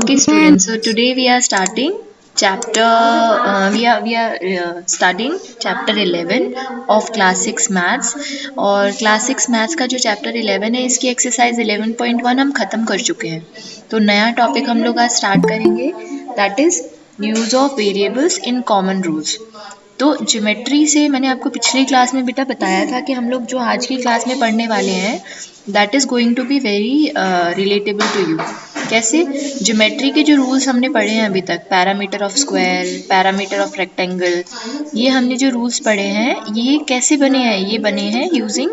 Okay, students. So today we are starting chapter. We are studying chapter 11 of class 6 maths. और class 6 maths का जो chapter 11 है इसकी exercise 11.1 हम खत्म कर चुके हैं. तो नया topic हम लोग आज start करेंगे. That is use of variables in common rules. तो ज्योमेट्री से मैंने आपको पिछली क्लास में बेटा बताया था कि हम लोग जो आज की क्लास में पढ़ने वाले हैं that is going to be very relatable to you. कैसे? ज्योमेट्री के जो रूल्स हमने पढ़े हैं अभी तक, parameter of square, parameter of rectangle, ये हमने जो रूल्स पढ़े हैं ये कैसे बने हैं? ये बने हैं यूजिंग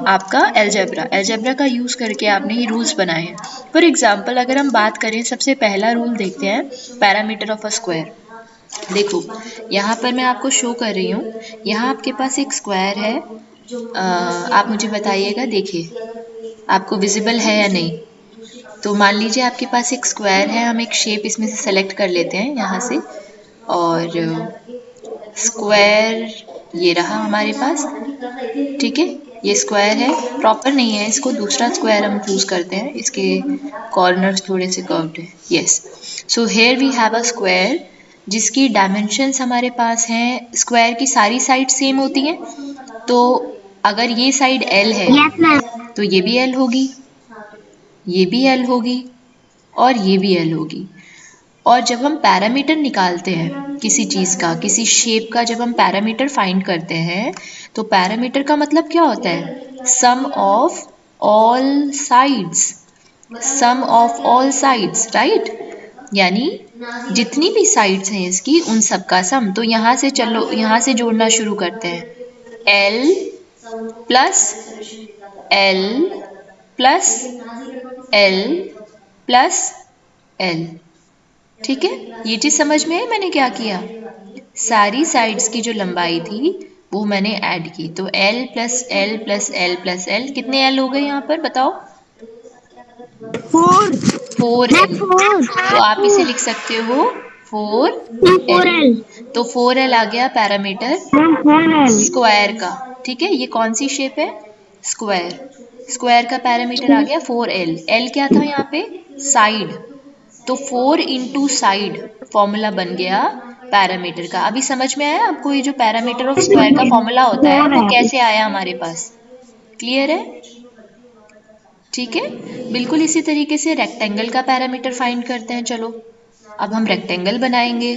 आपका एल्जेब्रा का यूज़ करके आपने ये रूल्स बनाए हैं. फॉर एग्जाम्पल अगर हम बात करें, सबसे पहला रूल देखते हैं पैरामीटर ऑफ अ स्क्वायर. देखो यहाँ पर मैं आपको शो कर रही हूँ. यहाँ आपके पास एक स्क्वायर है. आप मुझे बताइएगा, देखिए आपको विजिबल है या नहीं. तो मान लीजिए आपके पास एक स्क्वायर है. हम एक शेप इसमें से सेलेक्ट कर लेते हैं यहाँ से. और स्क्वायर ये रहा हमारे पास. ठीक है, ये स्क्वायर है, प्रॉपर नहीं है, इसको दूसरा स्क्वायर हम चूज करते हैं. इसके कॉर्नर्स थोड़े से कर्व्ड है. Yes, so here we have a square जिसकी डायमेंशंस हमारे पास हैं. स्क्वायर की सारी साइड सेम होती हैं. तो अगर ये साइड L है तो ये भी L होगी, ये भी L होगी और ये भी L होगी. और जब हम पैरामीटर निकालते हैं किसी चीज़ का, किसी शेप का, जब हम पैरामीटर फाइंड करते हैं तो पैरामीटर का मतलब क्या होता है? Sum of all sides. Sum of all sides, right? यानी जितनी भी साइड्स हैं इसकी उन सब का सम. तो यहाँ से चलो, यहाँ से जोड़ना शुरू करते हैं. L plus L plus L plus L. ठीक है, ये चीज समझ में है मैंने क्या किया? सारी साइड्स की जो लंबाई थी वो मैंने ऐड की. तो L plus L plus L plus L, कितने L हो गए यहाँ पर बताओ? 4L. तो आप इसे लिख सकते हो 4L. तो 4L आ गया पैरामीटर स्क्वायर का. ठीक है, ये कौन सी शेप है? स्क्वायर. स्क्वायर का पैरामीटर आ गया 4L. L क्या था यहाँ पे? साइड. तो 4 इंटू साइड फॉर्मूला बन गया पैरामीटर का. अभी समझ में आया आपको ये जो पैरामीटर ऑफ स्क्वायर का फॉर्मूला होता है वो कैसे आया हमारे पास? क्लियर है? ठीक है, बिल्कुल इसी तरीके से रेक्टेंगल का पैरामीटर फाइंड करते हैं. चलो अब हम रेक्टेंगल बनाएंगे.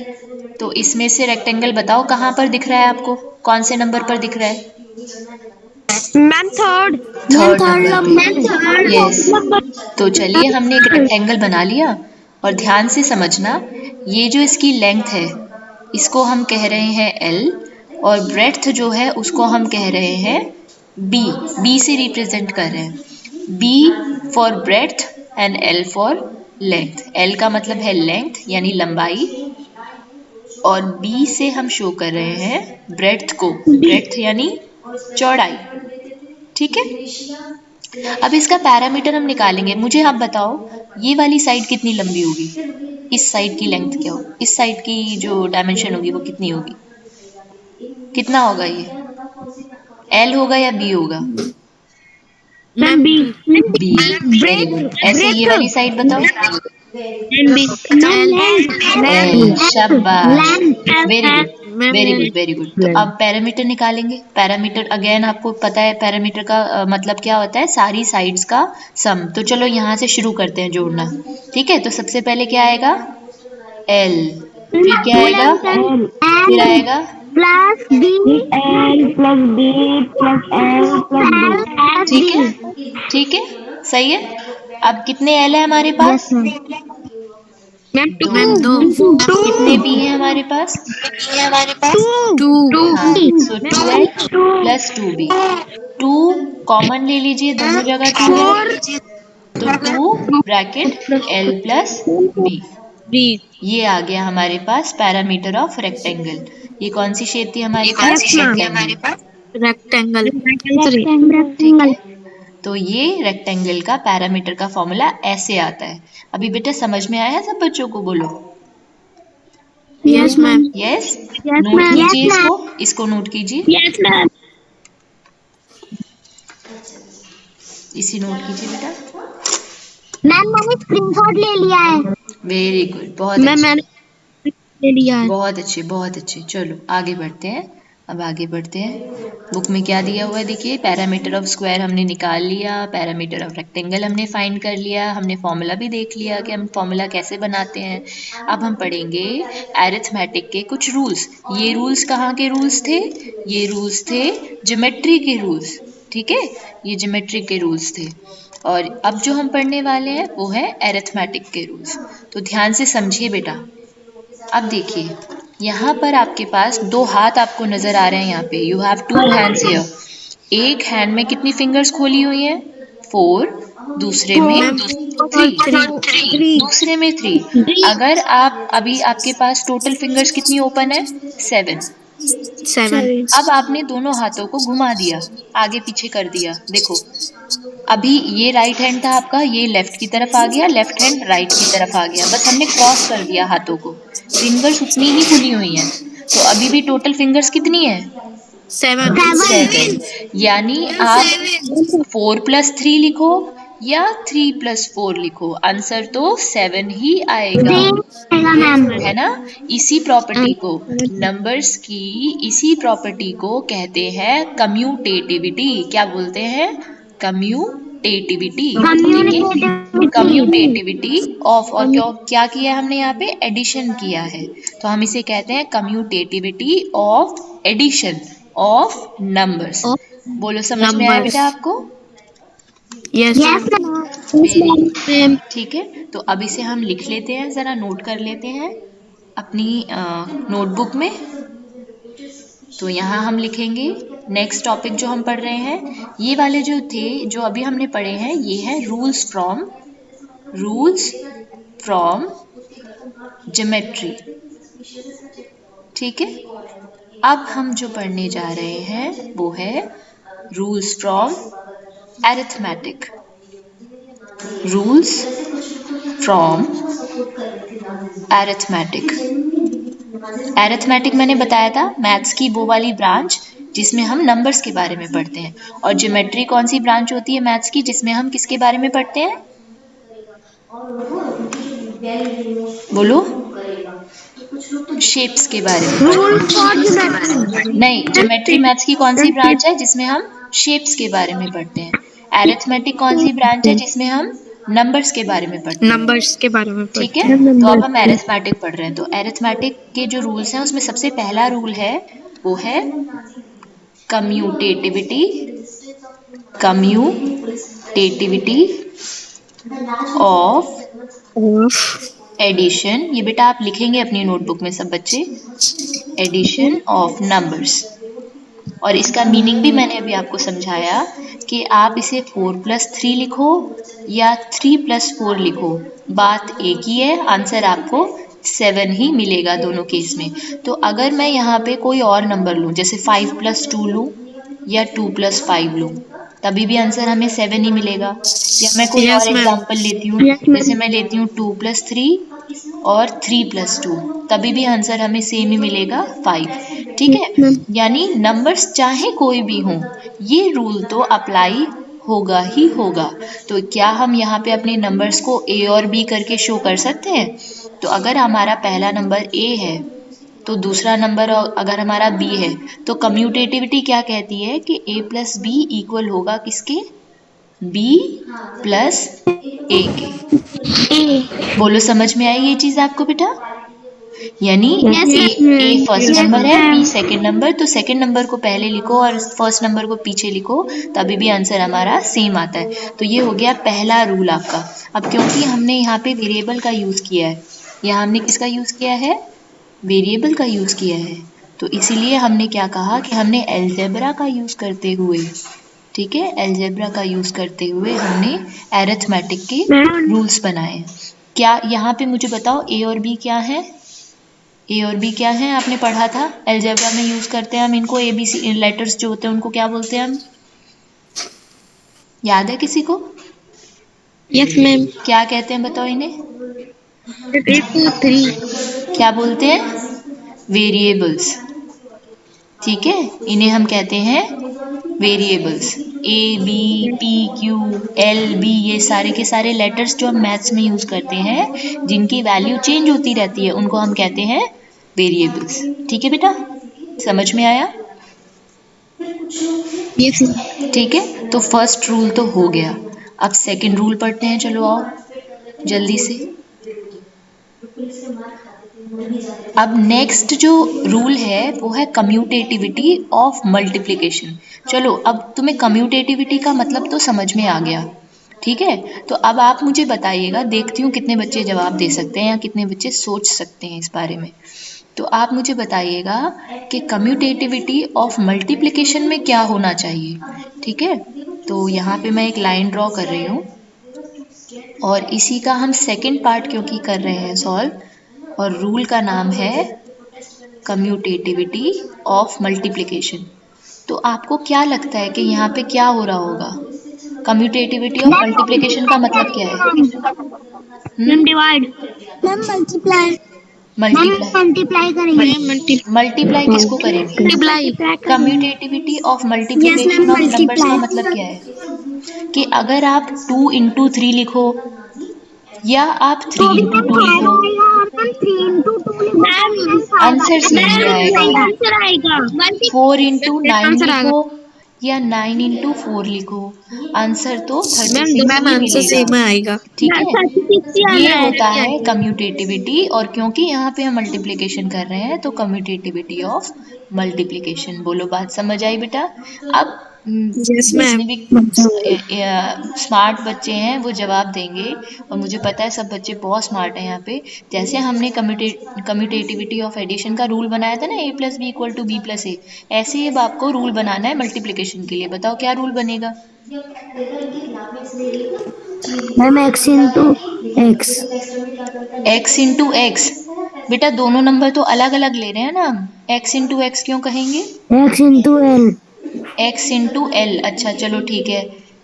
तो इसमें से रेक्टेंगल बताओ कहाँ पर दिख रहा है आपको? कौन से नंबर पर दिख रहा है? मैम थर्ड नंबर पे. यस, तो चलिए हमने एक रेक्टेंगल बना लिया. और ध्यान से समझना, ये जो इसकी लेंथ है इसको हम कह रहे हैं L. और ब्रेड्थ जो है उसको हम कह रहे हैं B. B से रिप्रेजेंट कर रहे हैं. B for breadth and L for length. L का मतलब है लेंथ यानी लंबाई, और B से हम शो कर रहे हैं ब्रेड्थ को. ब्रेड्थ यानी चौड़ाई. ठीक है, अब इसका पैरामीटर हम निकालेंगे. मुझे आप बताओ ये वाली साइड कितनी लंबी होगी? इस साइड की लेंथ क्या होगी? इस साइड की जो डायमेंशन होगी वो कितनी होगी? कितना होगा ये? L होगा या B होगा? Ma'am B B. Very good. ऐसे ये वाली साइड बताओ. L. शाबाश. Very good, very good, very good. तो अब पैरामीटर निकालेंगे. पैरामीटर अगेन आपको पता है पैरामीटर का मतलब क्या होता है? सारी साइड्स का सम. तो चलो यहाँ से शुरू करते हैं जोड़ना. ठीक है, तो सबसे पहले क्या आएगा? L. फिर क्या आएगा? फिर आएगा plus B L plus B plus L plus B. ठीक है, ठीक है, सही है. अब कितने L है हमारे पास? मैम दो. कितने B है हमारे पास? टू. हाँ, सो 2L प्लस 2B. 2 कॉमन ले लीजिए, दोनों जगह 2 है. तो 2 ब्रैकेट L प्लस B. ये आ गया हमारे पास पैरामीटर ऑफ रेक्टेंगल. ये कौन सी शेप थी हमारे पास? रेक्टेंगल. ठीक है, तो ये रेक्टेंगल का पैरामीटर का फॉर्मूला ऐसे आता है. अभी बेटा समझ में आया सब बच्चों को? बोलो यस मैम. यस. नोट कीजिए इसको, इसको नोट कीजिए. Yes ma'am. इसी नोट कीजिए बेटा. मैम मैंने स्क्रीनशॉट ले लिया है। वेरी गुड, बहुत मैम अच्छे, मैंने ले लिया है। बहुत अच्छे, बहुत अच्छे। चलो आगे बढ़ते हैं। अब आगे बढ़ते हैं। बुक में क्या दिया हुआ है देखिए, पैरामीटर ऑफ स्क्वायर हमने निकाल लिया, पैरामीटर ऑफ रेक्टेंगल हमने फाइंड कर लिया, हमने फॉर्मूला भी देख लिया कि हम फॉर्मूला कैसे बनाते हैं। अब हम पढ़ेंगे एरिथमेटिक के कुछ रूल्स। ये रूल्स कहाँ के रूल्स थे? ये रूल्स थे ज्योमेट्री के रूल्स, ठीक है, ये ज्योमेट्री के रूल्स थे। और अब जो हम पढ़ने वाले हैं वो है एरिथमेटिक के रूल्स। तो ध्यान से समझिए बेटा। अब देखिए, यहाँ पर आपके पास दो हाथ आपको नजर आ रहे हैं। यहाँ पे you have two hands here. एक हैंड में कितनी फिंगर्स खोली हुई हैं? 4। दूसरे में मैम 3। 3 दूसरे में 3। 3 अगर आप अभी आपके पास टोटल फिंगर्स कितनी ओपन है? 7। 7 अब आपने दोनों हाथों को घुमा दिया, आगे पीछे कर दिया। देखो, अभी ये राइट हैंड था आपका, ये लेफ्ट की तरफ आ गया, लेफ्ट हैंड राइट की तरफ आ गया। बस हमने क्रॉस कर दिया हाथों को, फिंगर्स उतनी ही खुली हुई हैं। तो अभी भी टोटल फिंगर्स कितनी है? 7 7। यानी आप 4+3 लिखो या 3+4 लिखो, आंसर तो 7 ही आएगा, मैम। है ना। इसी प्रॉपर्टी को, नंबर्स की इसी प्रॉपर्टी को कहते हैं कम्यूटेटिविटी। क्या बोलते हैं? कम्यूटेटिविटी, ठीक है। कम्यूटेटिविटी ऑफ, और क्या क्या किया है हमने यहाँ पे? एडिशन किया है। तो हम इसे कहते हैं commutativity of addition of numbers. बोलो, समझ में आया बेटा नंबर्स। आपको? Yes very good, ma'am. ठीक है। तो अब इसे हम लिख लेते हैं, ज़रा नोट कर लेते हैं अपनी नोटबुक में। तो यहाँ हम लिखेंगे नेक्स्ट टॉपिक जो हम पढ़ रहे हैं, ये वाले जो थे, जो अभी हमने पढ़े हैं, ये है रूल्स फ्रॉम ज्योमेट्री, ठीक है। अब हम जो पढ़ने जा रहे हैं वो है rules from arithmetic. Rules from arithmetic. Arithmetic मैंने बताया था, मैथ्स की वो वाली ब्रांच जिसमें हम नंबर्स के बारे में पढ़ते हैं। और ज्योमेट्री कौन सी ब्रांच होती है मैथ्स की, जिसमें हम किसके बारे में पढ़ते हैं? बोलो, शेप्स के बारे में रूल पढ़ते फॉर हैं। नहीं, ज्योमेट्री मैथ्स की कौन सी ब्रांच है जिसमें हम शेप्स के बारे में पढ़ते हैं? अरिथमेटिक कौन सी ब्रांच है जिसमें हम नंबर्स के बारे में पढ़ते हैं? नंबर्स के बारे में ठीक पढ़ते है। हैं। तो अब हम अरिथमेटिक पढ़ रहे हैं। तो अरिथमेटिक के जो रूल्स हैं उसमें सबसे पहला रूल है वो है कम्यूटेटिविटी। Commutativity of addition. ये बेटा आप लिखेंगे अपनी नोटबुक में सब बच्चे, एडिशन ऑफ नंबर्स। और इसका मीनिंग भी मैंने अभी आपको समझाया कि आप इसे 4+3 लिखो या 3+4 लिखो, बात एक ही है, आंसर आपको 7 ही मिलेगा दोनों केस में। तो अगर मैं यहाँ पे कोई और नंबर लूँ, जैसे 5+2 लूँ या 2+5 लूँ, तभी भी आंसर हमें 7 ही मिलेगा। या मैं कोई और यस मैम। एग्जाम्पल लेती हूँ, जैसे मैं लेती हूँ 2+3 और 3+2, तभी भी आंसर हमें सेम ही मिलेगा, 5, ठीक है। यानी नंबर्स चाहे कोई भी हों, ये रूल तो अप्लाई होगा ही होगा। तो क्या हम यहाँ पे अपने नंबर्स को ए और बी करके शो कर सकते हैं? तो अगर हमारा पहला नंबर ए है तो दूसरा नंबर अगर हमारा बी है, तो कम्यूटेटिविटी क्या कहती है कि ए प्लस बी इक्वल होगा किसके? बी प्लस ए के। बोलो, समझ में आई ये चीज आपको बेटा? यानी ए फर्स्ट नंबर है, बी सेकंड नंबर, तो सेकंड नंबर को पहले लिखो और फर्स्ट नंबर को पीछे लिखो, तभी भी आंसर हमारा सेम आता है। तो ये हो गया पहला रूल आपका। अब क्योंकि हमने यहाँ पे वेरिएबल का यूज किया है, यहाँ हमने किसका यूज किया है? वेरिएबल का यूज किया है। तो इसीलिए हमने क्या कहा कि हमने अलजेब्रा का यूज करते हुए, ठीक है, अलजेब्रा का यूज करते हुए हमने अरिथमेटिक के रूल्स बनाए। क्या यहाँ पे मुझे बताओ, ए और बी क्या है? ए और बी क्या है? आपने पढ़ा था अलजेब्रा में यूज करते हैं हम इनको, ए बी सी लेटर्स जो होते हैं उनको क्या बोलते हैं हम? याद है किसी को? Yes ma'am. क्या कहते हैं बताओ इन्हें? 8 2 3 क्या बोलते हैं? वेरिएबल्स। ठीक है, इन्हें हम कहते हैं variables. A B P Q L B, ये सारे के सारे लेटर्स जो हम मैथ्स में यूज करते हैं जिनकी वैल्यू चेंज होती रहती है उनको हम कहते हैं वेरिएबल्स। ठीक है बेटा, समझ में आया? ठीक है, तो फर्स्ट रूल तो हो गया। अब सेकंड रूल पढ़ते हैं, चलो आओ जल्दी से। अब नेक्स्ट जो रूल है वो है कम्यूटेटिविटी ऑफ मल्टीप्लिकेशन। चलो, अब तुम्हें कम्यूटेटिविटी का मतलब तो समझ में आ गया। ठीक है, तो अब आप मुझे बताइएगा, देखती हूँ कितने बच्चे जवाब दे सकते हैं या कितने बच्चे सोच सकते हैं इस बारे में। तो आप मुझे बताइएगा कि कम्यूटेटिविटी ऑफ मल्टीप्लिकेशन में क्या होना चाहिए। ठीक है, तो यहाँ पे मैं एक लाइन ड्रॉ कर रही हूँ और इसी का हम सेकंड पार्ट क्योंकि कर रहे हैं सॉल्व, और रूल का नाम है कम्यूटेटिविटी ऑफ मल्टीप्लिकेशन। तो आपको क्या लगता है कि यहाँ पे क्या हो रहा होगा? कम्यूटेटिविटी ऑफ मल्टीप्लिकेशन का मतलब क्या है? Ma'am divide. Ma'am multiply. Multiply. Multiply करेंगे। मल्टीप्लाई किसको करेंगे? Multiply. Commutativity of yes ma'am multiplication of numbers का मल्टीप्लाई। मतलब क्या है? कि अगर आप 2 इंटू 3 लिखो या आप 3 तो भी इंटू मैम 2 फाइव लिखो, आएगा। मैम 3 into 2 लिखो मैम फाइव आंसर सेम ही आएगा। आंसर आएगा। 4 इंटू 9 आंसर आएगा। लिखो या 9 इंटू 4 लिखो, आंसर तो मैम 36 ही आंसर मिलेगा। सेम आएगा। ठीक है, 36 ये आना होता है। है कम्यूटेटिविटी। और क्योंकि यहाँ पे हम मल्टीप्लिकेशन कर रहे हैं तो कम्यूटेटिविटी ऑफ मल्टीप्लिकेशन। बोलो, बात समझ आई बेटा? अब यस जितने भी मैम। स्मार्ट बच्चे हैं वो जवाब देंगे, और मुझे पता है सब बच्चे बहुत स्मार्ट हैं यहाँ पे। जैसे हमने कम्यूटेटिविटी ऑफ एडिशन का रूल बनाया था ना, A plus B equal to B plus A, ऐसे ही अब आपको रूल बनाना है मल्टीप्लिकेशन के लिए। बताओ क्या रूल बनेगा? Ma'am x into x। x into x. बेटा दोनों नंबर तो अलग अलग ले रहे हैं ना हम, x इंटू एक्स क्यों कहेंगे? x into l। x into L. अच्छा चलो ठीक है,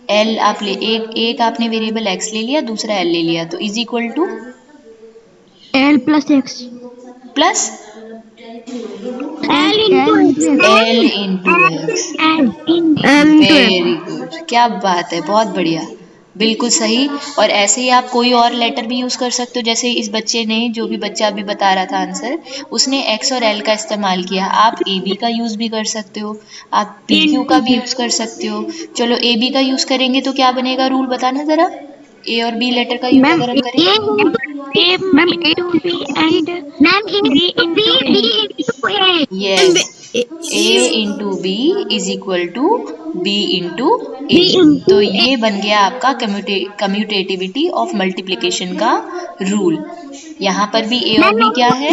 l आप ले, एक एक आपने वेरिएबल x ले लिया, दूसरा l ले लिया, तो is equal to l plus x। Plus l into l into x. l into x। Very good, क्या बात है, बहुत बढ़िया, बिल्कुल सही। और ऐसे ही आप कोई और लेटर भी यूज कर सकते हो, जैसे इस बच्चे ने, जो भी बच्चा अभी बता रहा था आंसर, उसने x और l का इस्तेमाल किया। आप ए बी का यूज भी कर सकते हो, आप पी क्यू का भी यूज कर सकते हो। चलो ए बी का यूज करेंगे तो क्या बनेगा, रूल बताना जरा। ए और बी लेटर का यूज मैम अगर हम करें, ma'am a to b and ma'am b into a। Yes, A into B is equal to B into A. तो ये बन गया आपका कम्यूटेटिविटी ऑफ मल्टीप्लिकेशन का रूल। यहाँ पर भी ए और बी क्या है?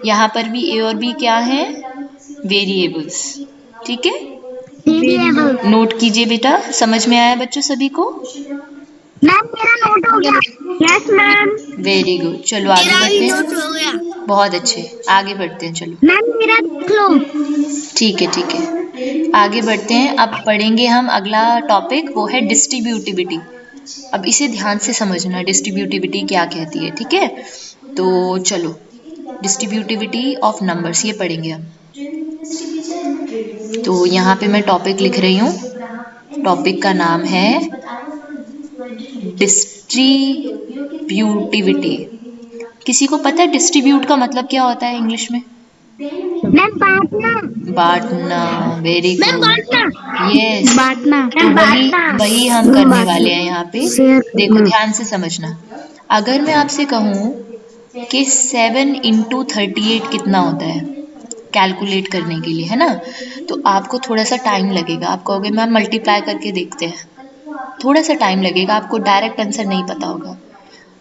यहाँ पर भी ए और बी क्या है? वेरिएबल्स। ठीक है, नोट कीजिए बेटा, समझ में आया बच्चों सभी को? मैम मेरा नोट हो गया। Yes ma'am. वेरी गुड, चलो आगे बढ़ते हैं। बहुत अच्छे, आगे बढ़ते हैं, चलो। मैम मेरा देख लो। ठीक है ठीक है, आगे बढ़ते हैं। अब पढ़ेंगे हम अगला टॉपिक, वो है डिस्ट्रीब्यूटिविटी। अब इसे ध्यान से समझना, डिस्ट्रीब्यूटिविटी क्या कहती है। ठीक है, तो चलो, डिस्ट्रीब्यूटिविटी ऑफ नंबर्स ये पढ़ेंगे हम। तो यहाँ पे मैं टॉपिक लिख रही हूँ, टॉपिक का नाम है डिस्ट्रीब्यूटिविटी। किसी को पता है डिस्ट्रीब्यूट का मतलब क्या होता है इंग्लिश में? मैम बांटना। बांटना, वेरी मैम गुड, बांटना। यस। बांटना। तो वही हम करने वाले हैं यहाँ पे। शेयर देखो करना। ध्यान से समझना, अगर मैं आपसे कहूँ कि 7 इंटू 38 कितना होता है, कैलकुलेट करने के लिए, है ना, तो आपको थोड़ा सा टाइम लगेगा। आप कहोगे मैम मल्टीप्लाई करके देखते हैं, थोड़ा सा टाइम लगेगा, आपको डायरेक्ट आंसर नहीं पता होगा।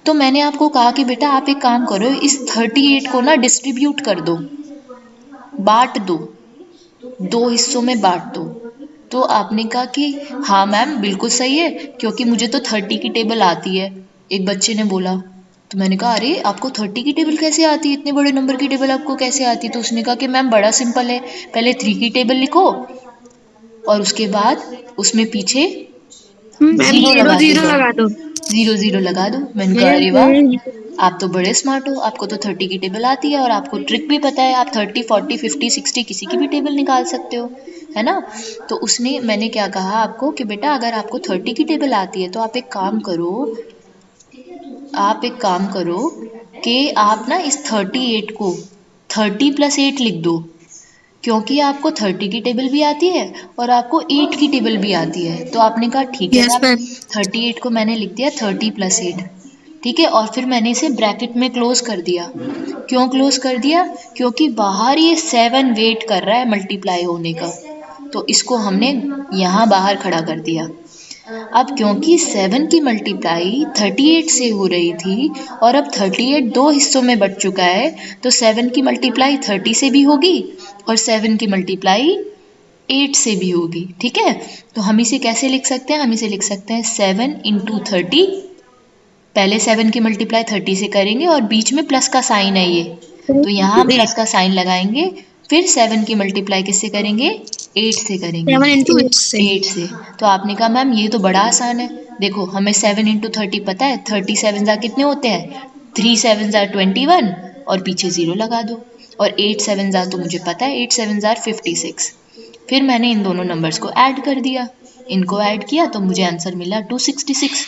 तो मैंने आपको कहा कि बेटा आप एक काम करो, इस 38 को ना डिस्ट्रीब्यूट कर दो, बांट दो, दो हिस्सों में बांट दो। तो आपने कहा कि हाँ मैम बिल्कुल सही है, क्योंकि मुझे तो 30 की टेबल आती है, एक बच्चे ने बोला। तो मैंने कहा अरे आपको 30 की टेबल कैसे आती है, इतने बड़े नंबर की टेबल आपको कैसे आती है? तो उसने कहा कि मैम बड़ा सिंपल है, पहले 3 की टेबल लिखो और उसके बाद उसमें पीछे जीरो लगा के दो। 0 0 लगा दो। मैंने कहा अरे वाह, आप तो बड़े स्मार्ट हो, आपको तो 30 की टेबल आती है और आपको ट्रिक भी पता है, आप 30 40 50 60 किसी की भी टेबल निकाल सकते हो, है ना। तो उसने, मैंने क्या कहा आपको कि बेटा अगर आपको 30 की टेबल आती है तो आप एक काम करो, कि आप ना इस 38 को 30 + 8 लिख दो, क्योंकि आपको 30 की टेबल भी आती है और आपको 8 की टेबल भी आती है। तो आपने कहा ठीक है यस मैम, मैम। 38 को मैंने लिख दिया 30 + 8, ठीक है। और फिर मैंने इसे ब्रैकेट में क्लोज कर दिया। क्यों क्लोज कर दिया? क्योंकि बाहर ये 7 वेट कर रहा है मल्टीप्लाई होने का, तो इसको हमने यहाँ बाहर खड़ा कर दिया। अब क्योंकि 7 की मल्टीप्लाई 38 से हो रही थी और अब 38 दो हिस्सों में बट चुका है, तो 7 की मल्टीप्लाई 30 से भी होगी और 7 की मल्टीप्लाई 8 से भी होगी, ठीक है। तो हम इसे कैसे लिख सकते हैं? हम इसे लिख सकते हैं 7 × 30। पहले 7 की मल्टीप्लाई 30 से करेंगे और बीच में प्लस का साइन है ये, तो यहाँ हम प्लस का साइन लगाएंगे। फिर 7 की मल्टीप्लाई किससे करेंगे? 8 से करेंगे। 7 × 8 से। 8 से। तो आपने कहा मैम ये तो बड़ा आसान है। देखो हमें 7 × 30 पता है, 30 7 कितने होते हैं? 3 7 21 और पीछे 0 लगा दो। और 8 7 तो मुझे पता है, 8 7 56। फिर मैंने इन दोनों नंबर्स को ऐड कर दिया, इनको ऐड किया तो मुझे आंसर मिला 266।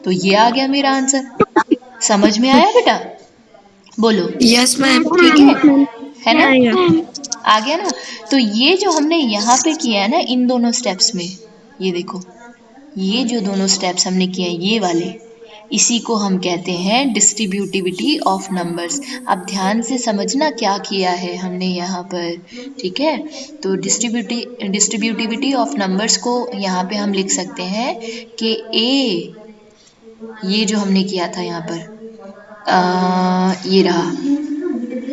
तो ये आ गया मेरा आंसर। समझ में आया बेटा? बोलो। Yes ma'am. ठीक है ना? आ गया ना? तो ये जो हमने यहाँ पे किया है ना इन दोनों स्टेप्स में, ये देखो, ये जो दोनों स्टेप्स हमने किए हैं ये वाले, इसी को हम कहते हैं डिस्ट्रीब्यूटिविटी ऑफ नंबर्स। अब ध्यान से समझना क्या किया है हमने यहाँ पर, ठीक है। तो डिस्ट्रीब्यूटिविटी ऑफ नंबर्स को यहाँ पे हम लिख सकते हैं कि ये जो हमने किया था यहाँ पर, ये रहा,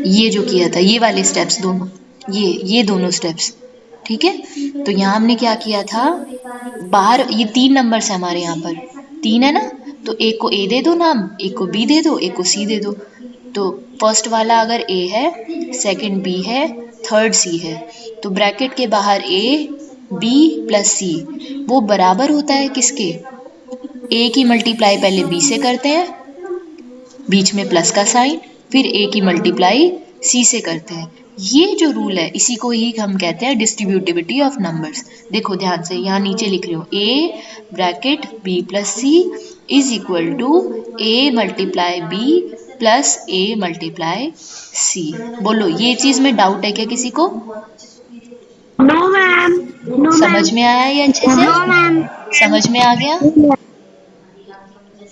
ये जो किया था ये वाले स्टेप्स दोनों, ये दोनों स्टेप्स, ठीक है। तो यहाँ हमने क्या किया था, बाहर ये 3 नंबर्स है हमारे यहाँ पर, 3 है ना, तो एक को ए दे दो नाम, एक को बी दे दो, एक को सी दे दो। तो फर्स्ट वाला अगर ए है, सेकंड बी है, थर्ड सी है, तो ब्रैकेट के बाहर ए बी + सी वो बराबर होता है किसके? ए की मल्टीप्लाई पहले बी से करते हैं, बीच में प्लस का साइन, फिर ए की मल्टीप्लाई सी से करते हैं। ये जो रूल है इसी को ही हम कहते हैं डिस्ट्रीब्यूटिविटी ऑफ नंबर्स। देखो ध्यान से, यहाँ नीचे लिख रही हूँ, A bracket B + C is equal to A multiply B plus A multiply C. बोलो, ये चीज में डाउट है क्या किसी को? No ma'am. समझ में आया ये अच्छे से? No ma'am. समझ में आ गया?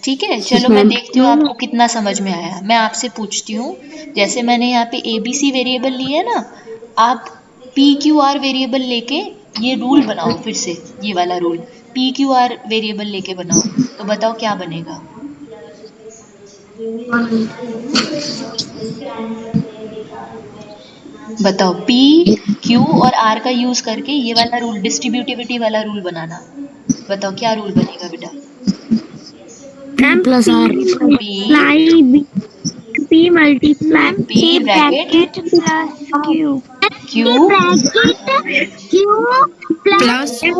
ठीक है, चलो मैं देखती हूँ आपको कितना समझ में आया। मैं आपसे पूछती हूँ, जैसे मैंने यहाँ पे ABC वेरिएबल लिए है ना, आप PQR वेरिएबल लेके ये रूल बनाओ, फिर से ये वाला रूल PQR वेरिएबल लेके बनाओ, तो बताओ क्या बनेगा? बताओ, P, Q और R का यूज करके ये वाला रूल, डिस्ट्रीब्यूटिविटी वाला रूल बनाना। बताओ क्या रूल बनेगा बेटा? +R। P P multiply P bracket plus Q. Q, Q plus R.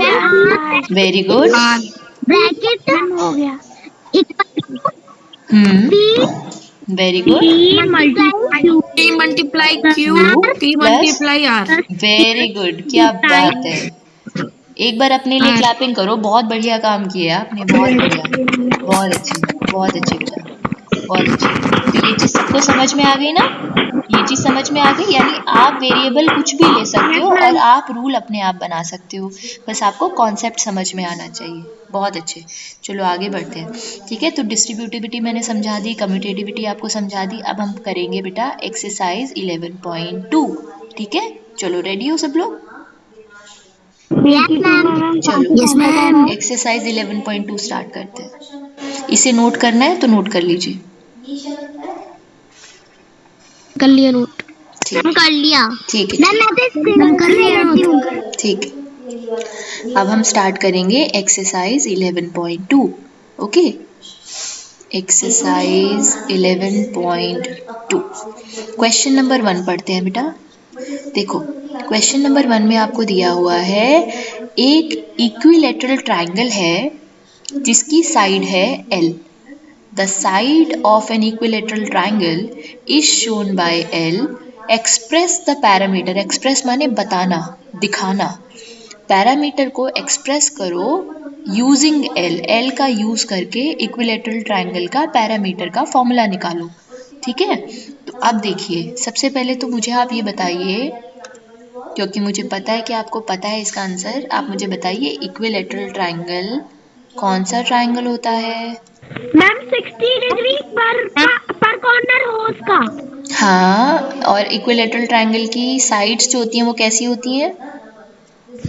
Very good. R। Bracket हो गया। Very good. P multiply Q, P plus, multiply R। Very good, क्या बात है। एक बार अपने लिए क्लैपिंग करो, बहुत बढ़िया काम किया आपने, बहुत बढ़िया, बहुत अच्छे, बहुत अच्छे बेटा, बहुत अच्छे। तो ये चीज सबको समझ में आ गई ना? ये चीज समझ में आ गई, यानी आप वेरिएबल कुछ भी ले सकते हो और आप रूल अपने आप बना सकते हो, बस आपको कॉन्सेप्ट समझ में आना चाहिए। बहुत अच्छे, चलो आगे बढ़ते हैं। ठीक है, तो डिस्ट्रीब्यूटिविटी मैंने समझा दी, कम्यूटेटिविटी आपको समझा दी। अब हम करेंगे बेटा एक्सरसाइज 11.2। ठीक है, चलो रेडी हो सब लोग? चलो यस मैम। एक्सरसाइज 11.2 स्टार्ट करते हैं। इसे नोट करना है तो नोट कर लीजिए। कर लिया नोट। ठीक कर लिया। ठीक है, मैं कर लिया नोट। ठीक है। अब हम स्टार्ट करेंगे exercise 11.2। Okay, exercise 11.2 question number 1 पढ़ते हैं बेटा। देखो, क्वेश्चन नंबर 1 में आपको दिया हुआ है, एक इक्विलैटरल ट्रायंगल है जिसकी साइड है L। The side of an equilateral triangle is shown by L, express the parameter, express माने बताना, दिखाना, पैरामीटर को एक्सप्रेस करो यूजिंग एल, एल का यूज करके इक्विलेटरल ट्राइंगल का पैरामीटर का फॉर्मूला निकालो। ठीक है, तो अब देखिए सबसे पहले तो मुझे आप ये बताइए, क्योंकि मुझे पता है कि आपको पता है इसका आंसर, आप मुझे बताइए इक्विलेटरल ट्राइंगल कौन सा ट्राइंगल होता है? मैम 60 डिग्री पर कॉर्नर हो उसका। हाँ, और इक्विलेटरल ट्राइंगल की साइड्स जो होती हैं वो कैसी होती हैं?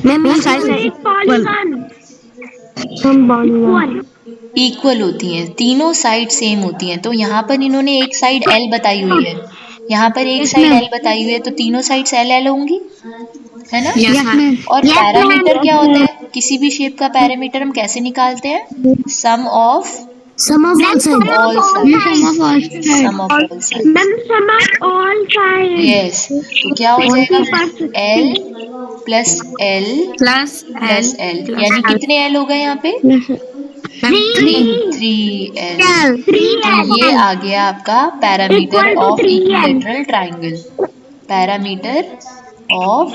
मैम इक्वल होती हैं, तीनों साइड सेम होती हैं। तो यहाँ पर इन्होंने एक साइड एल बताई हुई है, यहाँ पर एक साइड एल बताई हुई है, तो तीनों साइड्स एल एल होंगी, है ना? Yes ma'am. और पैरामीटर क्या होता है? किसी भी शेप का पैरामीटर हम कैसे निकालते हैं? Sum of sum of all side. All sides, sum of all sides. Ma'am sum of all side. Yes, तो क्या हो जाएगा? L plus L plus plus L, यानी कितने एल हो गए यहाँ पे? 3L। तो ये आ गया आपका parameter Equal to of 3L। Equilateral triangle, parameter of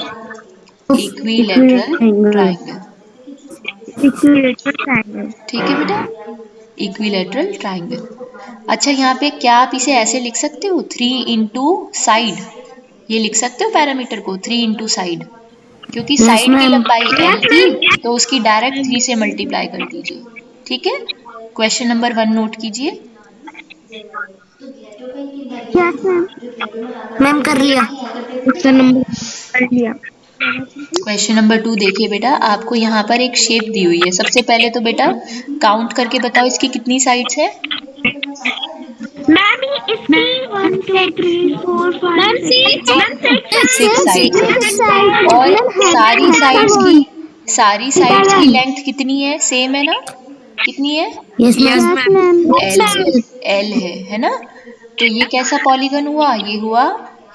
equilateral triangle. ठीक है बेटा, इक्विलेटरल ट्राइंगल। अच्छा, यहाँ पे क्या आप इसे ऐसे लिख सकते हो? 3 इंटू साइड, ये लिख सकते हो पैरामीटर को 3 इंटू साइड, क्योंकि साइड की लंबाई l थी तो उसकी डायरेक्ट 3 से मल्टीप्लाई कर दीजिए। ठीक है, क्वेश्चन नंबर 1 नोट कीजिए। मैम कर लिया। क्वेश्चन नंबर 2 देखिए बेटा, आपको यहाँ पर एक शेप दी हुई है। सबसे पहले तो बेटा काउंट करके बताओ इसकी कितनी साइड्स हैं? मैम इसकी 1 2 3 4 5 6 साइड्स हैं। और सारी साइड्स की लेंथ कितनी है? सेम है ना? कितनी है? Yes ma'am. एल है ना? तो ये कैसा पॉलीगन हुआ? ये हुआ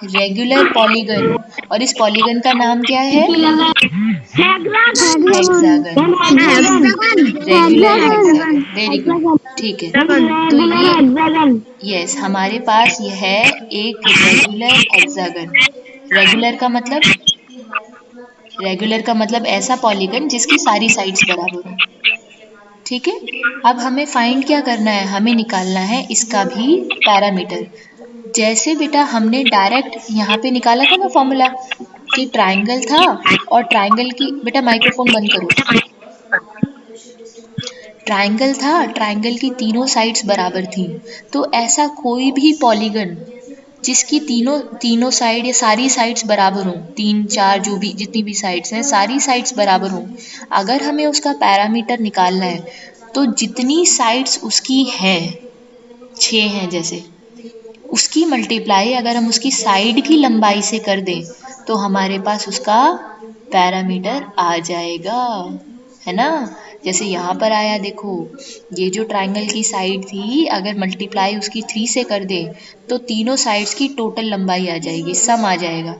रेगुलर पॉलीगन, और इस पॉलीगन का नाम क्या है? Hexagon. Regular hexagon, very good, ठीक है। तो ये यस, हमारे पास ये है एक रेगुलर हेक्सागन। रेगुलर का मतलब ऐसा पॉलीगन जिसकी सारी साइड्स बराबर हो। ठीक है, अब हमें फाइंड क्या करना है? हमें निकालना है इसका भी पैरामीटर। जैसे बेटा हमने डायरेक्ट यहाँ पे निकाला था ना फॉर्मूला, कि ट्राइंगल था और ट्राइंगल की, बेटा माइक्रोफोन बंद करो, ट्राइंगल था, ट्राइंगल की तीनों साइड्स बराबर थी। तो ऐसा कोई भी पॉलीगन जिसकी तीनों साइड या सारी साइड्स बराबर हों, 3 4 जो भी जितनी भी साइड्स हैं सारी साइड्स बराबर हों, अगर हमें उसका पैरामीटर निकालना है तो जितनी साइड्स उसकी हैं, 6 हैं जैसे, उसकी मल्टीप्लाई अगर हम उसकी साइड की लंबाई से कर दें तो हमारे पास उसका पैरामीटर आ जाएगा, है ना? जैसे यहाँ पर आया, देखो ये जो ट्राइंगल की साइड थी अगर मल्टीप्लाई उसकी 3 से कर दे तो तीनों साइड्स की टोटल लंबाई आ जाएगी, सम आ जाएगा।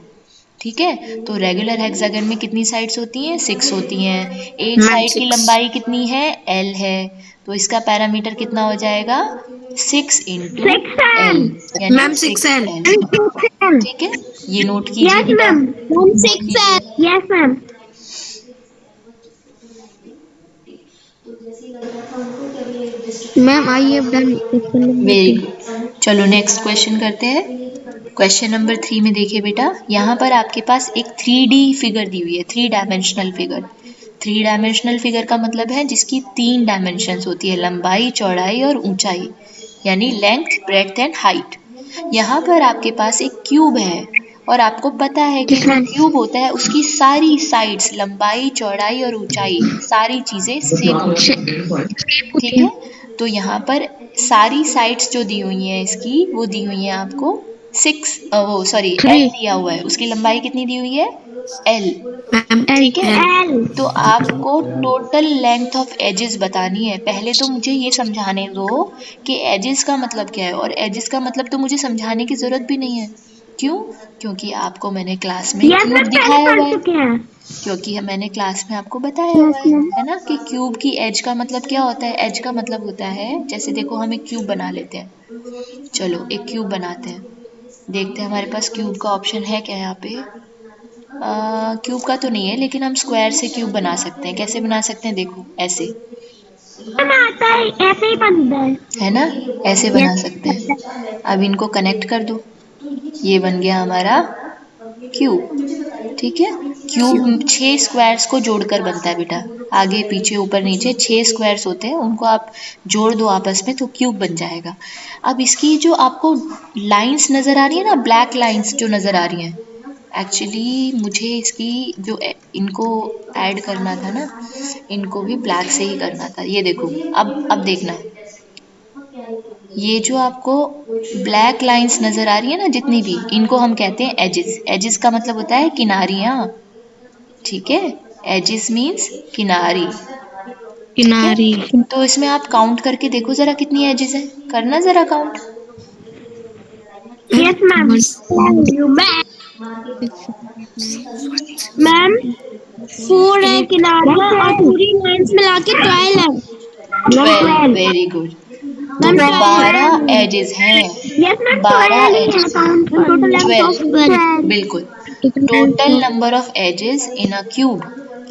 ठीक है, तो रेगुलर हेक्सागन में कितनी साइड्स होती हैं? 6 होती हैं। एक साइड की लंबाई कितनी है? L है, तो इसका पैरामीटर कितना हो जाएगा? 6 इंटू L, यानी 6L। ठीक है, ये नोट कीजिए बेटा। Yes ma'am. Ma'am I have done. Very good, चलो नेक्स्ट क्वेश्चन करते हैं। क्वेश्चन नंबर 3 में देखिए बेटा, यहाँ पर आपके पास एक 3D फिगर दी हुई है, 3 डायमेंशनल फिगर। 3 डायमेंशनल फिगर का मतलब है जिसकी 3 डायमेंशंस होती है, लंबाई, चौड़ाई और ऊंचाई, यानी लेंथ, ब्रेड्थ एंड हाइट। यहाँ पर आपके पास एक क्यूब है और आपको पता है कि जो क्यूब होता है उसकी सारी साइड्स, लंबाई, चौड़ाई और ऊंचाई, सारी चीजें सेम होती हैं। ठीक है, तो यहाँ पर सारी साइड्स जो दी हुई हैं इसकी, वो दी हुई हैं आपको 6, वो सॉरी L दिया हुआ है, उसकी लंबाई कितनी दी हुई है? L। ठीक है, तो आपको टोटल लेंथ ऑफ एजेस बतानी है। पहले तो मुझे ये समझाने दो कि एजेस का मतलब क्या है, और एजेस का मतलब तो मुझे समझाने की जरूरत भी नहीं है। क्यों? क्योंकि आपको मैंने क्लास में क्यूब दिखाया हुआ है। क्योंकि मैंने क्लास में आपको बताया हुआ है ना कि क्यूब की एज का मतलब क्या होता है। एज का मतलब होता है, जैसे देखो हम एक क्यूब बना लेते हैं। चलो एक क्यूब बनाते हैं, देखते हैं हमारे पास क्यूब का ऑप्शन है क्या यहाँ पे। क्यूब का तो नहीं है, लेकिन हम स्क्वायर से क्यूब बना सकते हैं। कैसे बना सकते हैं, देखो ऐसे, आता है, ऐसे ही बनता है ना, ऐसे बना सकते हैं। अब इनको कनेक्ट कर दो, ये बन गया हमारा क्यूब। ठीक है, क्यूब 6 स्क्वायर्स को जोड़कर बनता है बेटा। आगे पीछे ऊपर नीचे 6 स्क्वायर्स होते हैं, उनको आप जोड़ दो आपस में तो क्यूब बन जाएगा। अब इसकी जो आपको लाइंस नजर आ रही है ना, ब्लैक लाइंस जो नजर आ रही हैं, एक्चुअली मुझे इसकी जो इनको ऐड करना था ना, इनको भी ब्लैक से ही करना था। ये देखो, अब देखना, ये जो आपको ब्लैक लाइंस नजर आ रही है ना, जितनी भी, इनको हम कहते हैं एजेस। एजेस का मतलब होता है किनारियां। ठीक है, एजेस मीन्स किनारी। ठीक है, तो इसमें आप काउंट करके देखो जरा कितनी एजेस है, करना जरा काउंट। है। यस मैम, मैम 4 है किनारियां और पूरी लाइंस मिला के 12 है। 12, वेरी गुड। तो मैम 12 एजेस हैं। यस मैम 12 12 ही है, एजेस काउंट हैं, टोटल लेंथ ऑफ 12 बिल्कुल। Total number of edges in a cube,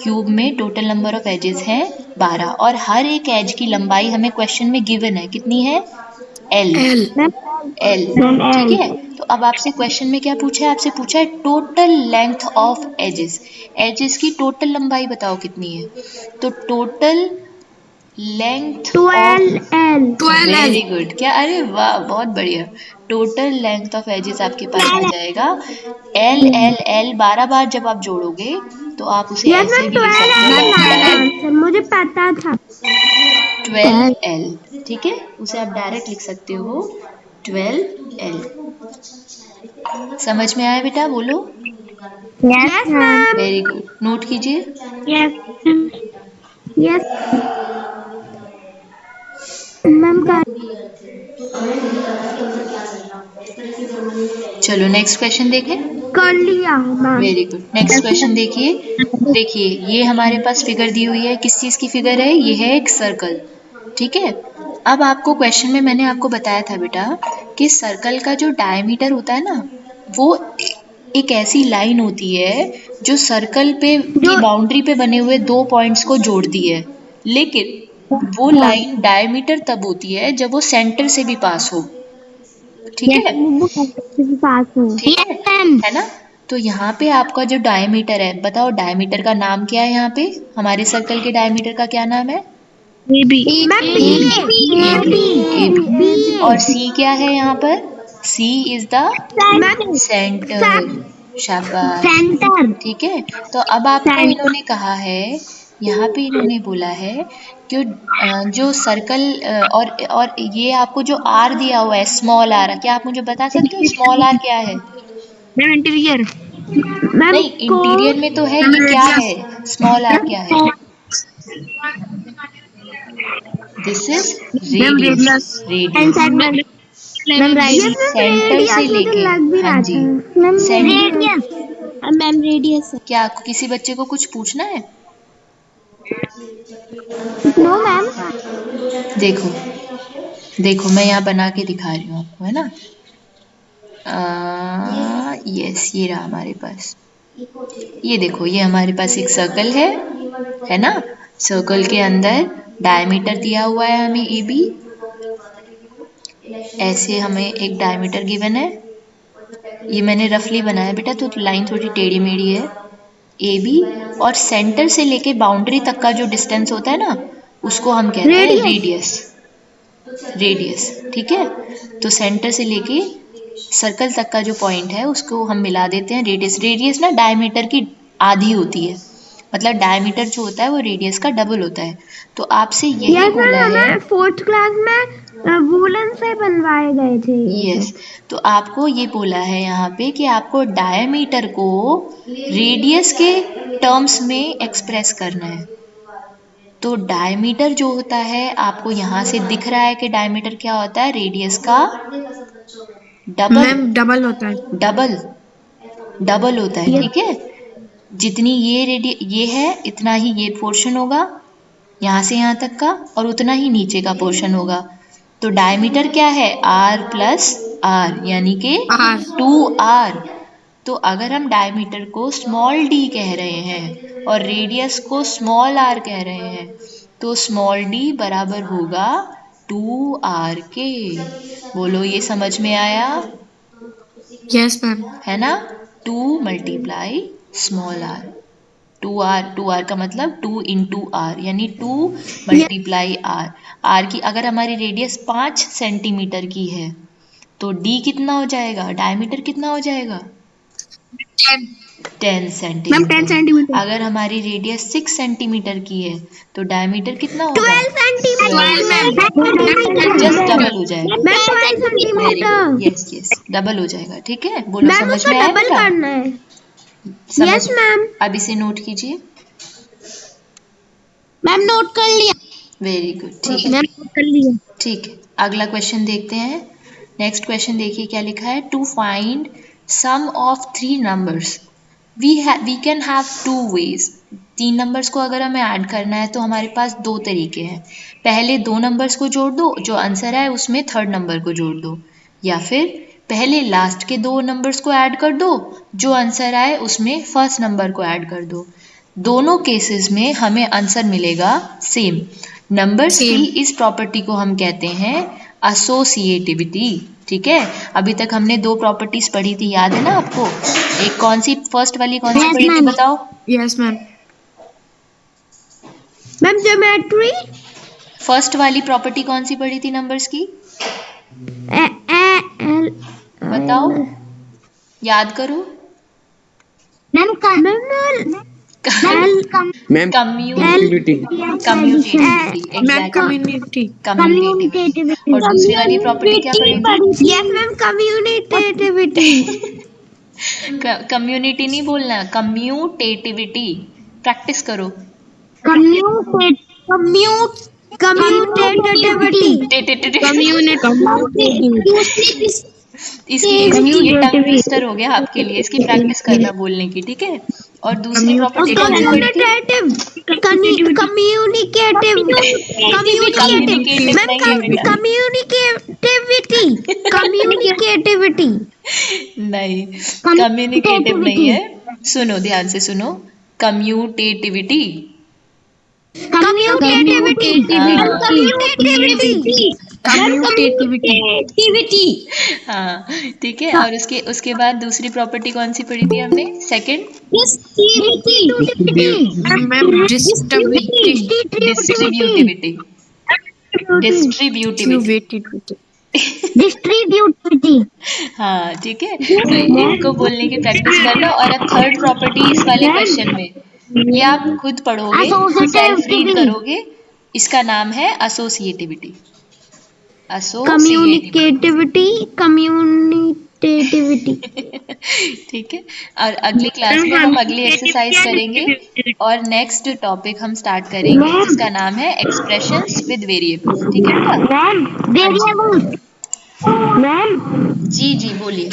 cube में टोटल नंबर ऑफ एजेस हैं 12, और हर एक एज की लंबाई हमें क्वेश्चन में गिवन है, कितनी है, एल। एल, ठीक है। तो अब आपसे क्वेश्चन में क्या पूछा है, आपसे पूछा है total length of edges. Edges की टोटल लंबाई बताओ कितनी है। तो total length of, 12 very good, क्या, अरे वाह, बहुत बढ़िया। टोटल लेंथ ऑफ एजेस आपके पास आ जाएगा एल। एल एल 12 बार जब आप जोड़ोगे तो आप उसे यस ऐसे मैम भी लिख 12 सकते एल हो, आया डायरेक्ट आंसर, मुझे पता था। 12L। ठीक है, उसे आप डायरेक्ट लिख सकते हो 12L। समझ में आया बेटा, बोलो। Yes ma'am, very good, note कीजिए। यस यस मैम चलो नेक्स्ट क्वेश्चन देखें। कर लिया ma'am. Very good, next question देखिए। देखिए ये हमारे पास फिगर दी हुई है, किस चीज की फिगर है, ये है एक सर्कल। ठीक है, अब आपको क्वेश्चन में मैंने आपको बताया था बेटा कि सर्कल का जो डायमीटर होता है ना, वो एक ऐसी लाइन होती है जो सर्कल पे की जो बाउंड्री पे बने हुए दो पॉइंट्स को जोड़ती है। लेकिन वो लाइन डायमीटर तब होती है जब वो सेंटर से भी पास हो। ठीक यस है, वो पास हूँ। ठीक है ना। तो यहाँ पे आपका जो डायमीटर है, बताओ डायमीटर का नाम क्या है, यहाँ पे हमारे सर्कल के डायमीटर का क्या नाम है, मैम ए बी। और सी क्या है यहाँ पर, सी इज द सेंटर। शाबाश, सेंटर ठीक है। तो अब आपको इन्होंने कहा है, यहाँ पे इन्होंने बोला है कि जो सर्कल और ये आपको जो आर दिया हुआ है, स्मॉल आर, क्या आप मुझे बता सकते हो स्मॉल आर क्या है। मैम इंटीरियर मैम नहीं, को इंटीरियर में तो है, ये क्या है, स्मॉल आर क्या है, this is radius. Radius ma'am see, center से रेडियस मुझे लेके, लग भी हाँ रहा जी, था मैम सेंटर। मैम रेडियस क्या किसी बच्चे को कुछ पूछना है, नो मैम देखो, देखो मैं यहाँ बना के दिखा रही हूँ आपको, है ना। यस, ये रहा हमारे पास। ये देखो, ये हमारे पास एक सर्कल है ना। सर्कल के अंदर डायमीटर दिया हुआ है हमें ए बी, ऐसे हमें एक डायमीटर गिवन है। ये मैंने रफली बनाया बेटा, तो लाइन थोड़ी टेढ़ी मेढ़ी है, ए बी। और सेंटर से लेके बाउंड्री तक का जो डिस्टेंस होता है ना, उसको हम कहते हैं रेडियस। रेडियस, ठीक है। तो सेंटर से लेके सर्कल तक का जो पॉइंट है उसको हम मिला देते हैं रेडियस। रेडियस ना डायमीटर की आधी होती है, मतलब डायमीटर जो होता है वो रेडियस का डबल होता है। तो आपसे यही यस मैम बोला है, हमें फोर्थ क्लास में वूलन से बनवाए गए थे ये यस। तो आपको ये बोला है यहाँ पे कि आपको डायमीटर को रेडियस के टर्म्स में एक्सप्रेस करना है। तो डायमीटर जो होता है, आपको यहाँ से दिख रहा है कि डायमीटर क्या होता है, रेडियस का डबल। डबल होता है डबल, डबल होता है, ठीक है। जितनी ये है इतना ही ये पोर्शन होगा यहाँ से यहाँ तक का, और उतना ही नीचे का पोर्शन होगा। तो डायमीटर क्या है? r प्लस आर, यानी कि 2r। तो अगर हम डायमीटर को स्मॉल d कह रहे हैं और रेडियस को स्मॉल r कह रहे हैं, तो स्मॉल d बराबर होगा 2r के। बोलो, ये समझ में आया? Yes ma'am. है ना? 2 मल्टीप्लाई स्मॉल r, 2r का मतलब 2 इंटू आर, यानी 2 मल्टीप्लाई आर। आर की अगर हमारी रेडियस 5 सेंटीमीटर की है तो d कितना हो जाएगा? डायमीटर कितना हो जाएगा? 10 मैम 10 सेंटीमीटर। सेंटीमीटर। अगर हमारी रेडियस 6 सेंटीमीटर की है तो डायमीटर कितना होगा? 12 सेंटीमीटर। जस्ट डबल हो जाएगा। Ma'am 12 very good, centimetre. Yes double हो जाएगा। ठीक है, बोलो मैम समझ उसका में आया डबल मेरा? करना है। समझ? Yes ma'am. अब इसे नोट कीजिए। मैम नोट कर लिया। वेरी गुड, ठीक है। मैम नोट कर लिया। ठीक है, अगला क्वेश्चन देखते हैं। नेक्स्ट क्वेश्चन देखिए क्या लिखा है। To find sum of 3 numbers we can have 2 ways. 3 numbers को अगर हमें ऐड करना है तो हमारे पास 2 तरीके हैं। पहले 2 नंबर्स को जोड़ दो, जो आंसर है उसमें थर्ड नंबर को जोड़ दो, या फिर पहले लास्ट के 2 नंबर्स को ऐड कर दो, जो आंसर आए उसमें फर्स्ट नंबर को ऐड कर दो। दोनों केसेस में हमें आंसर मिलेगा सेम। नंबर्स की इस प्रॉपर्टी को हम कहते हैं एसोसिएटिविटी। ठीक है, अभी तक हमने 2 प्रॉपर्टीज पढ़ी थी, याद है ना आपको? एक कौन सी, फर्स्ट वाली कौन सी Yes, पढ़ी थी ma'am. बताओ? Yes ma'am. Ma'am geometry. First वाली प्रॉपर्टी कौन सी पढ़ी थी नंबर्स की? बताओ, याद करो। Ma'am commutativity, ma'am community, commutativity. और दूसरी वाली प्रॉपर्टी क्या पढ़ी थी? Yes ma'am कम्युनिटेटिविटी। कम्युनिटी नहीं बोलना, कम्यूटेटिविटी। प्रैक्टिस करो। इसकी ये टंग ट्विस्टर हो गया आपके लिए, इसकी प्रैक्टिस करना बोलने की। ठीक है, और दूसरी प्रॉपर्टी कौन सी पढ़ी थी? कम्युनिकेटिविटी। नहीं, कम्युनिकेटिव नहीं है। सुनो, ध्यान से सुनो। कम्यूटेटिविटी। हाँ, ठीक है। और उसके बाद दूसरी प्रॉपर्टी कौन सी पढ़ी थी हमने? Second, distributivity. डिस्ट्रीब्यूटिविटी। हाँ, ठीक है। तो इनको बोलने की प्रैक्टिस करना। और अब थर्ड प्रॉपर्टी इस वाले क्वेश्चन में, ये आप खुद पढ़ोगे, सेल्फ रीड करोगे। इसका नाम है एसोसिएटिविटी। कम्युनिकेटिविटी। ठीक है, और अगली क्लास में हम अगली एक्सरसाइज करेंगे और नेक्स्ट टॉपिक हम स्टार्ट करेंगे जिसका नाम है एक्सप्रेशंस विद वेरिएबल्स। ठीक है बेटा? मैम जी जी, बोलिए।